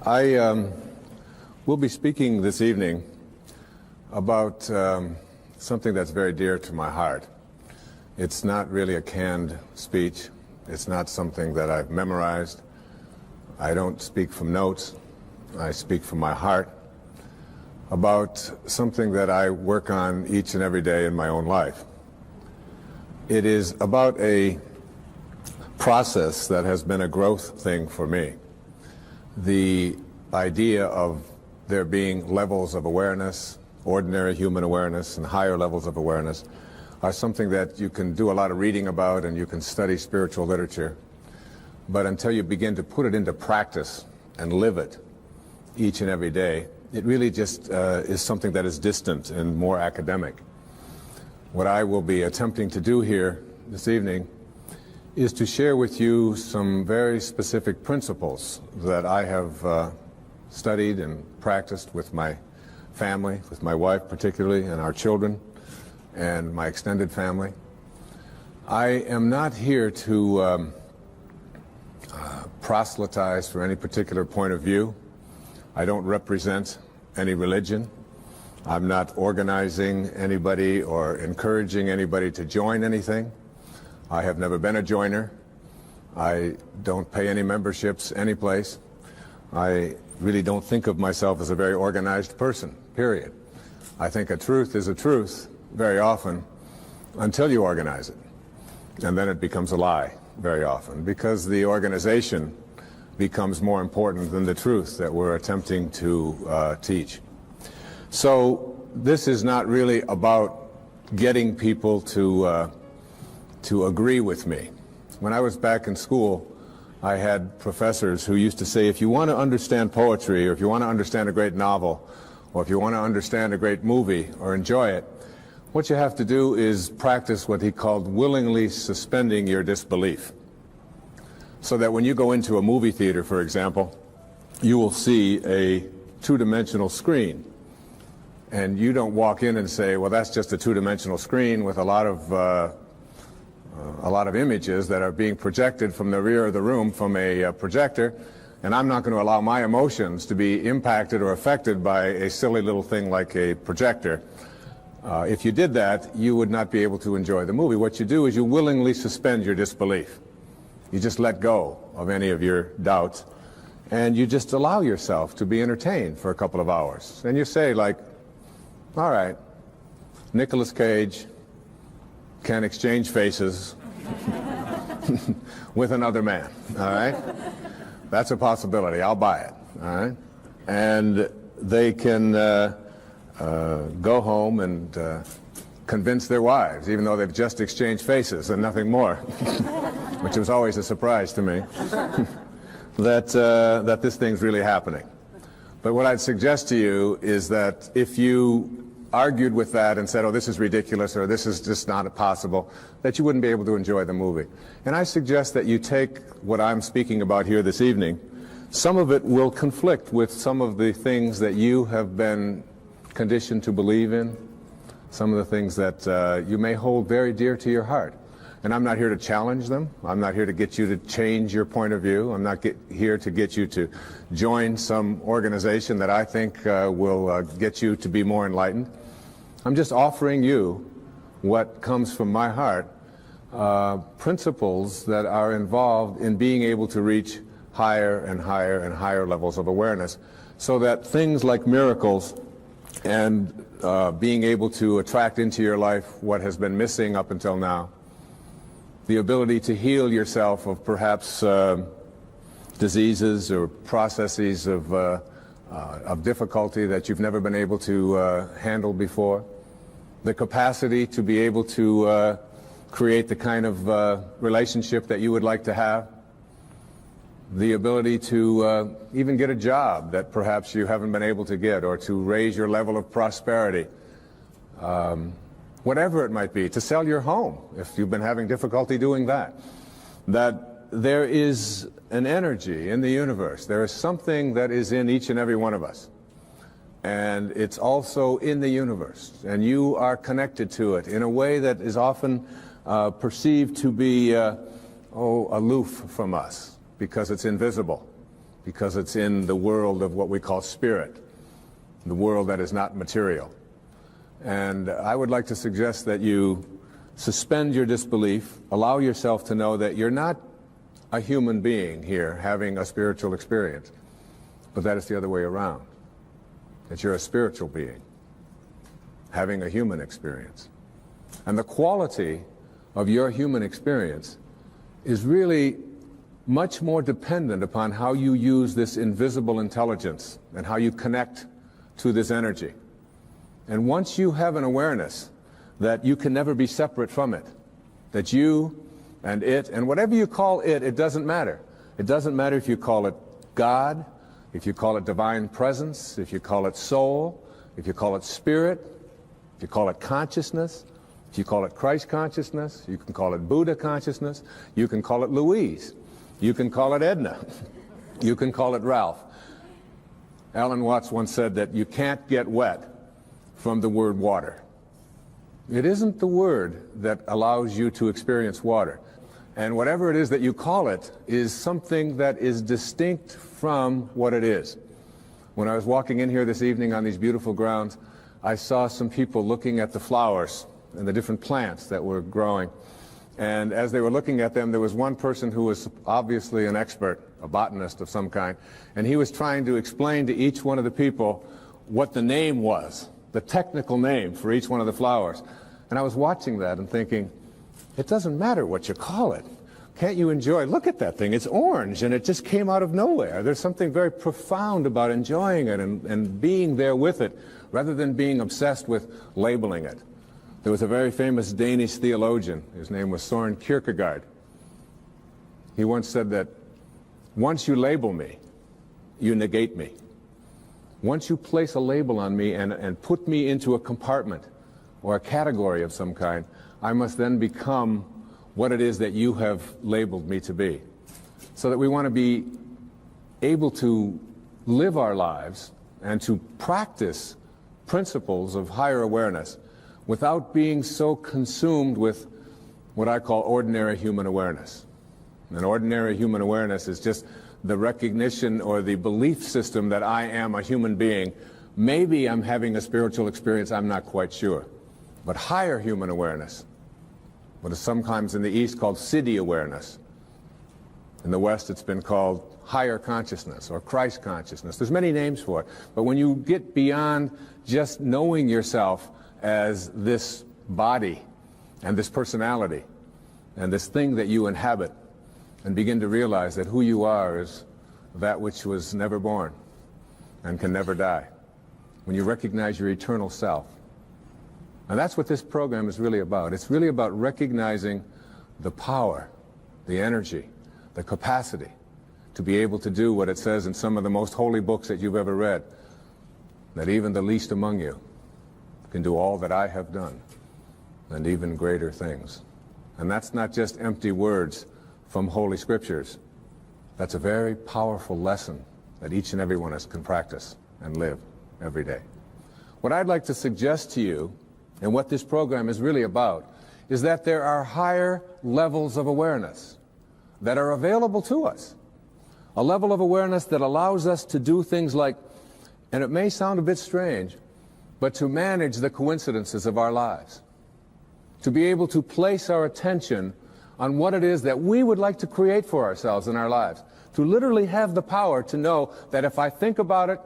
I will be speaking this evening about something that's very dear to my heart. It's not really a canned speech. It's not something that I've memorized. I don't speak from notes. I speak from my heart about something that I work on each and every day in my own life. It is about a process that has been a growth thing for me. The idea of there being levels of awareness, ordinary human awareness, and higher levels of awareness are something that you can do a lot of reading about and you can study spiritual literature. But until you begin to put it into practice and live it each and every day, it really just is something that is distant and more academic. What I will be attempting to do here this evening is to share with you some very specific principles that I have studied and practiced with my family, with my wife particularly, and our children, and my extended family. I am not here to proselytize for any particular point of view. I don't represent any religion. I'm not organizing anybody or encouraging anybody to join anything. I have never been a joiner. I don't pay any memberships anyplace. I really don't think of myself as a very organized person, period. I think a truth is a truth very often until you organize it. And then it becomes a lie very often because the organization becomes more important than the truth that we're attempting to teach. So this is not really about getting people to agree with me. When I was back in school, I had professors who used to say, if you want to understand poetry, or if you want to understand a great novel, or if you want to understand a great movie or enjoy it, what you have to do is practice what he called willingly suspending your disbelief. So that when you go into a movie theater, for example, you will see a two-dimensional screen. And you don't walk in and say, well, that's just a two-dimensional screen with a lot of images that are being projected from the rear of the room from a projector, and I'm not going to allow my emotions to be impacted or affected by a silly little thing like a projector. If you did that, you would not be able to enjoy the movie. What you do is you willingly suspend your disbelief. You just let go of any of your doubts, and you just allow yourself to be entertained for a couple of hours. And you say, like, all right, Nicolas Cage can exchange faces with another man, all right? That's a possibility. I'll buy it, all right? And they can go home and convince their wives, even though they've just exchanged faces and nothing more, which was always a surprise to me, that this thing's really happening. But what I'd suggest to you is that if you argued with that and said, oh, this is ridiculous, or this is just not possible, that you wouldn't be able to enjoy the movie. And I suggest that you take what I'm speaking about here this evening. Some of it will conflict with some of the things that you have been conditioned to believe in, some of the things that you may hold very dear to your heart. And I'm not here to challenge them. I'm not here to get you to change your point of view. I'm not here to get you to join some organization that I think will get you to be more enlightened. I'm just offering you what comes from my heart, principles that are involved in being able to reach higher and higher and higher levels of awareness, so that things like miracles and being able to attract into your life what has been missing up until now, the ability to heal yourself of perhaps diseases or processes of difficulty that you've never been able to handle before, the capacity to be able to create the kind of relationship that you would like to have, the ability to even get a job that perhaps you haven't been able to get, or to raise your level of prosperity, whatever it might be, to sell your home if you've been having difficulty doing that. That there is an energy in the universe. There is something that is in each and every one of us. And it's also in the universe. And you are connected to it in a way that is often perceived to be aloof from us, because it's invisible, because it's in the world of what we call spirit, the world that is not material. And I would like to suggest that you suspend your disbelief, allow yourself to know that you're not a human being here having a spiritual experience, but that it's the other way around, that you're a spiritual being having a human experience. And the quality of your human experience is really much more dependent upon how you use this invisible intelligence and how you connect to this energy. And once you have an awareness that you can never be separate from it, that you and it, and whatever you call it, it doesn't matter. It doesn't matter if you call it God, if you call it divine presence, if you call it soul, if you call it spirit, if you call it consciousness, if you call it Christ consciousness, you can call it Buddha consciousness, you can call it Louise, you can call it Edna, you can call it Ralph. Alan Watts once said that you can't get wet from the word water. It isn't the word that allows you to experience water. And whatever it is that you call it is something that is distinct from what it is. When I was walking in here this evening on these beautiful grounds, I saw some people looking at the flowers and the different plants that were growing. And as they were looking at them, there was one person who was obviously an expert, a botanist of some kind, and he was trying to explain to each one of the people what the name was, the technical name for each one of the flowers. And I was watching that and thinking, it doesn't matter what you call it. Can't you enjoy? Look at that thing. It's orange, and it just came out of nowhere. There's something very profound about enjoying it and being there with it, rather than being obsessed with labeling it. There was a very famous Danish theologian. His name was Søren Kierkegaard. He once said that once you label me, you negate me. Once you place a label on me and put me into a compartment or a category of some kind, I must then become what it is that you have labeled me to be. So that we want to be able to live our lives and to practice principles of higher awareness without being so consumed with what I call ordinary human awareness. And ordinary human awareness is just the recognition or the belief system that I am a human being. Maybe I'm having a spiritual experience, I'm not quite sure. But higher human awareness, what is sometimes in the East called Siddhi awareness. In the West it's been called higher consciousness or Christ consciousness. There's many names for it. But when you get beyond just knowing yourself as this body and this personality and this thing that you inhabit, and begin to realize that who you are is that which was never born and can never die. When you recognize your eternal self. And that's what this program is really about. It's really about recognizing the power, the energy, the capacity to be able to do what it says in some of the most holy books that you've ever read, that even the least among you can do all that I have done and even greater things. And that's not just empty words from Holy Scriptures. That's a very powerful lesson that each and every one of us can practice and live every day. What I'd like to suggest to you, and what this program is really about, is that there are higher levels of awareness that are available to us. A level of awareness that allows us to do things like, and it may sound a bit strange, but to manage the coincidences of our lives. To be able to place our attention on what it is that we would like to create for ourselves in our lives. To literally have the power to know that if I think about it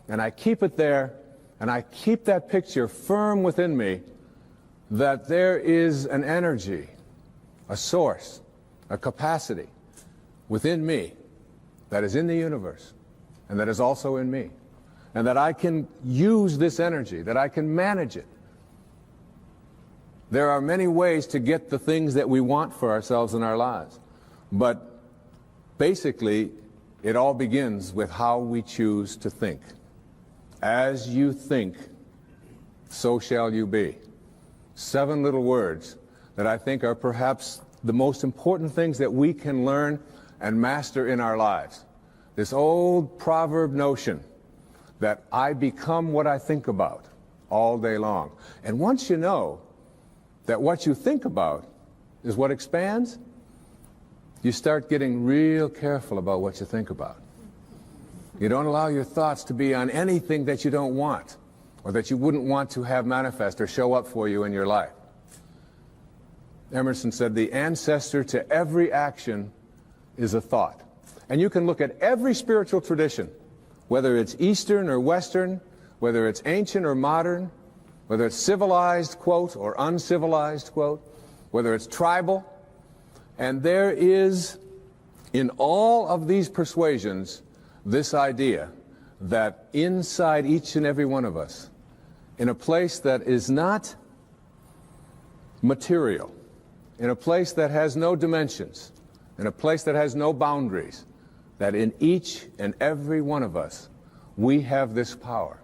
and I keep it there and I keep that picture firm within me, that there is an energy, a source, a capacity within me that is in the universe and that is also in me. And that I can use this energy, that I can manage it. There are many ways to get the things that we want for ourselves in our lives. But basically, it all begins with how we choose to think. As you think, so shall you be. 7 little words that I think are perhaps the most important things that we can learn and master in our lives. This old proverb notion that I become what I think about all day long. And once you know that what you think about is what expands, you start getting real careful about what you think about. You don't allow your thoughts to be on anything that you don't want or that you wouldn't want to have manifest or show up for you in your life. Emerson said, the ancestor to every action is a thought. And you can look at every spiritual tradition, whether it's Eastern or Western, whether it's ancient or modern, whether it's civilized, quote, or uncivilized, quote, whether it's tribal, and there is, in all of these persuasions, this idea that inside each and every one of us, in a place that is not material, in a place that has no dimensions, in a place that has no boundaries, that in each and every one of us, we have this power,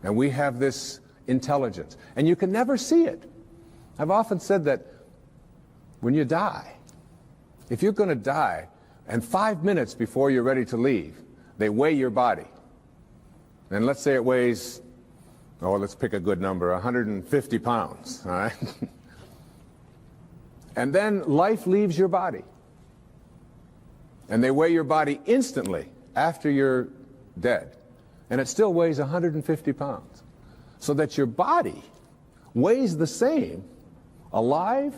and we have this intelligence, and you can never see it. I've often said that when you die, if you're going to die, and 5 minutes before you're ready to leave, they weigh your body. And let's say it weighs, oh, let's pick a good number, 150 pounds, all right? And then life leaves your body. And they weigh your body instantly after you're dead. And it still weighs 150 pounds. So that your body weighs the same alive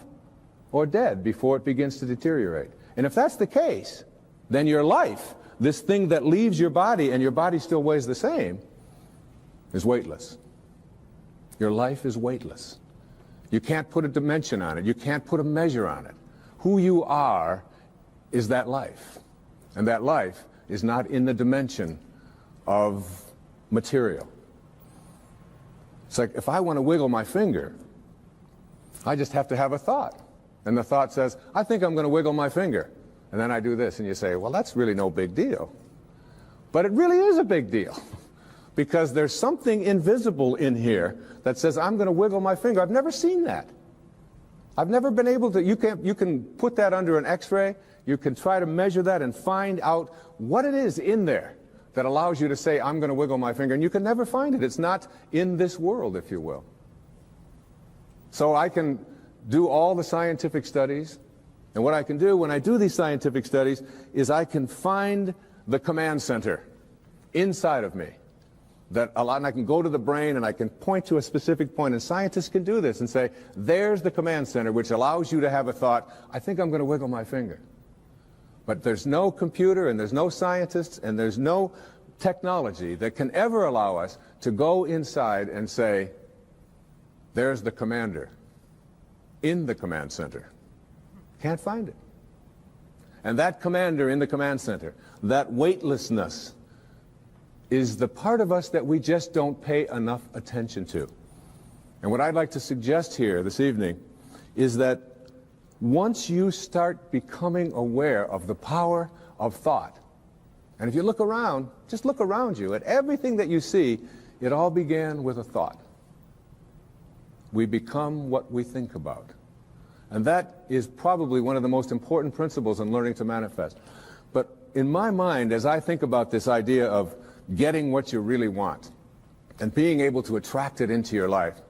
or dead before it begins to deteriorate. And if that's the case, then your life, this thing that leaves your body and your body still weighs the same, is weightless. Your life is weightless. You can't put a dimension on it. You can't put a measure on it. Who you are is that life. And that life is not in the dimension of material. It's like if I want to wiggle my finger, I just have to have a thought. And the thought says, I think I'm going to wiggle my finger. And then I do this, and you say, well, that's really no big deal. But it really is a big deal. Because there's something invisible in here that says, I'm going to wiggle my finger. I've never seen that. I've never been able to, you can put that under an X-ray, you can try to measure that and find out what it is in there that allows you to say, I'm going to wiggle my finger, and you can never find it. It's not in this world, if you will. So I can do all the scientific studies, and what I can do when I do these scientific studies is I can find the command center inside of me. And I can go to the brain and I can point to a specific point, and scientists can do this and say, there's the command center which allows you to have a thought, I think I'm going to wiggle my finger. But there's no computer and there's no scientists and there's no technology that can ever allow us to go inside and say, there's the commander in the command center. Can't find it. And that commander in the command center, that weightlessness, is the part of us that we just don't pay enough attention to. And what I'd like to suggest here this evening is that once you start becoming aware of the power of thought, and if you look around, just look around you at everything that you see, it all began with a thought. We become what we think about. And that is probably one of the most important principles in learning to manifest. But in my mind, as I think about this idea of getting what you really want and being able to attract it into your life,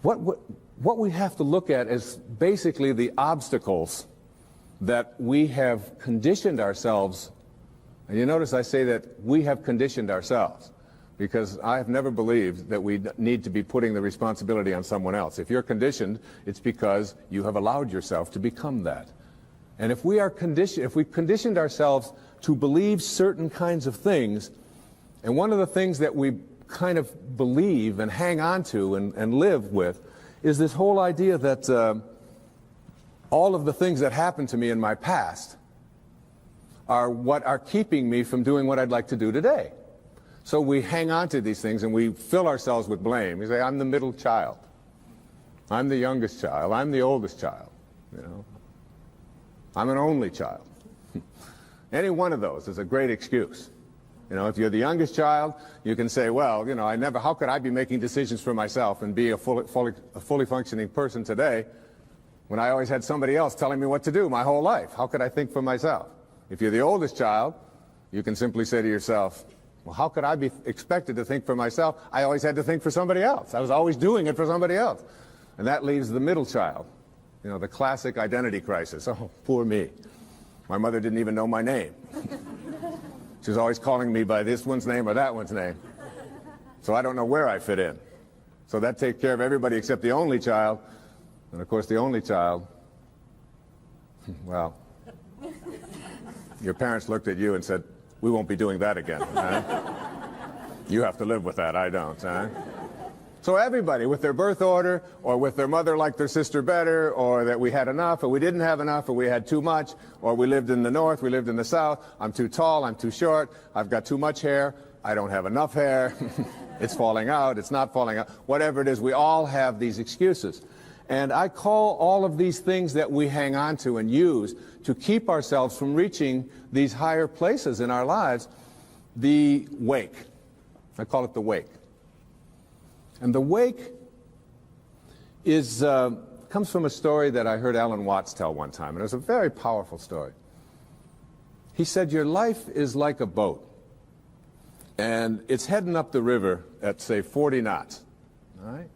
what we have to look at is basically the obstacles that we have conditioned ourselves. And you notice I say that we have conditioned ourselves, because I have never believed that we need to be putting the responsibility on someone else. If you're conditioned, it's because you have allowed yourself to become that. And if we've conditioned ourselves to believe certain kinds of things, and one of the things that we kind of believe and hang on to and live with is this whole idea that all of the things that happened to me in my past are what are keeping me from doing what I'd like to do today. So we hang on to these things and we fill ourselves with blame. We say, I'm the middle child. I'm the youngest child. I'm the oldest child. You know, I'm an only child. Any one of those is a great excuse. You know, if you're the youngest child, you can say, well, you know, how could I be making decisions for myself and be a fully functioning person today when I always had somebody else telling me what to do my whole life? How could I think for myself? If you're the oldest child, you can simply say to yourself, well, how could I be expected to think for myself? I always had to think for somebody else. I was always doing it for somebody else. And that leaves the middle child, you know, the classic identity crisis. Oh, poor me. My mother didn't even know my name. She's always calling me by this one's name or that one's name. So I don't know where I fit in. So that takes care of everybody except the only child. And of course the only child, well, your parents looked at you and said, we won't be doing that again. Huh? You have to live with that, I don't. Huh? So everybody, with their birth order, or with their mother liked their sister better, or that we had enough, or we didn't have enough, or we had too much, or we lived in the north, we lived in the south, I'm too tall, I'm too short, I've got too much hair, I don't have enough hair, it's falling out, it's not falling out, whatever it is, we all have these excuses. And I call all of these things that we hang on to and use to keep ourselves from reaching these higher places in our lives, the wake. I call it the wake. And the wake is, comes from a story that I heard Alan Watts tell one time, and it was a very powerful story. He said, your life is like a boat, and it's heading up the river at, say, 40 knots, all right?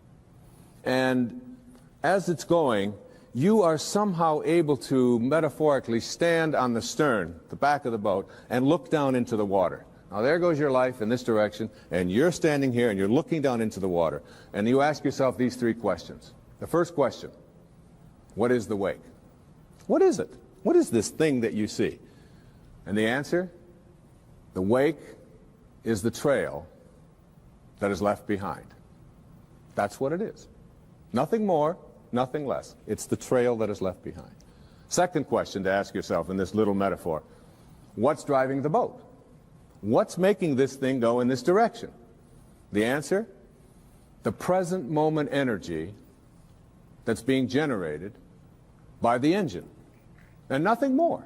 And as it's going, you are somehow able to metaphorically stand on the stern, the back of the boat, and look down into the water. Now there goes your life in this direction, and you're standing here and you're looking down into the water. And you ask yourself these three questions. The first question, what is the wake? What is it? What is this thing that you see? And the answer, the wake is the trail that is left behind. That's what it is. Nothing more, nothing less. It's the trail that is left behind. Second question to ask yourself in this little metaphor, what's driving the boat? What's making this thing go in this direction? The answer, the present moment energy that's being generated by the engine, and nothing more.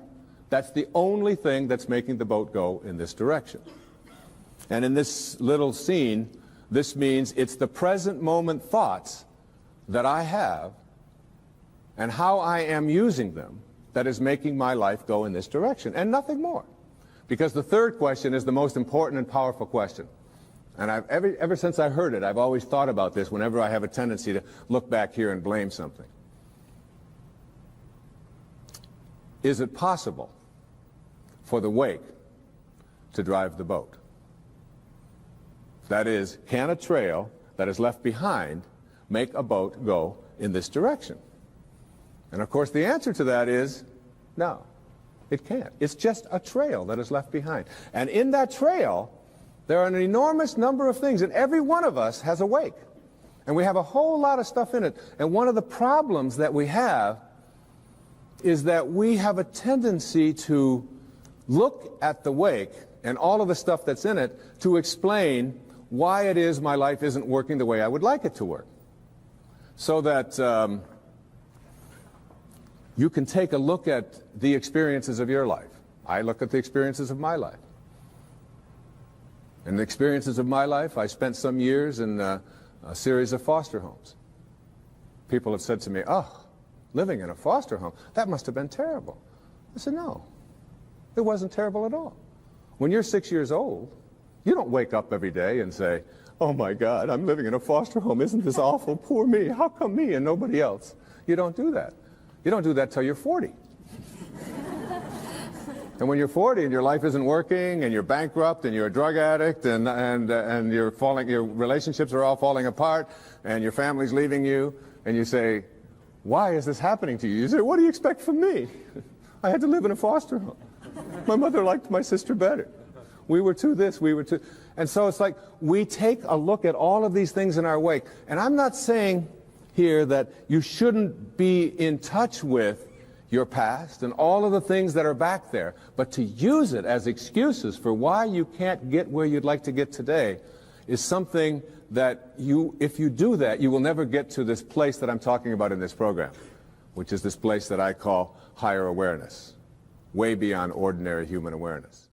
That's the only thing that's making the boat go in this direction. And in this little scene, this means it's the present moment thoughts that I have and how I am using them that is making my life go in this direction, and nothing more. Because the third question is the most important and powerful question. And ever since I heard it, I've always thought about this whenever I have a tendency to look back here and blame something. Is it possible for the wake to drive the boat? That is, can a trail that is left behind make a boat go in this direction? And of course the answer to that is no, it can't. It's just a trail that is left behind. And in that trail, there are an enormous number of things, and every one of us has a wake. And we have a whole lot of stuff in it. And one of the problems that we have is that we have a tendency to look at the wake and all of the stuff that's in it to explain why it is my life isn't working the way I would like it to work. So that you can take a look at the experiences of your life. I look at the experiences of my life. In the experiences of my life, I spent some years in a series of foster homes. People have said to me, oh, living in a foster home, that must have been terrible. I said, no, it wasn't terrible at all. When you're 6 years old, you don't wake up every day and say, oh my God, I'm living in a foster home. Isn't this awful? Poor me. How come me and nobody else? You don't do that. You don't do that till you're 40. And when you're 40 and your life isn't working and you're bankrupt and you're a drug addict and you're your relationships are all falling apart and your family's leaving you, and you say, why is this happening to you? You say, what do you expect from me? I had to live in a foster home. My mother liked my sister better. We were too this, we were too... And so it's like we take a look at all of these things in our wake. And I'm not saying here that you shouldn't be in touch with your past and all of the things that are back there, but to use it as excuses for why you can't get where you'd like to get today is something that if you do that, you will never get to this place that I'm talking about in this program, which is this place that I call higher awareness, way beyond ordinary human awareness.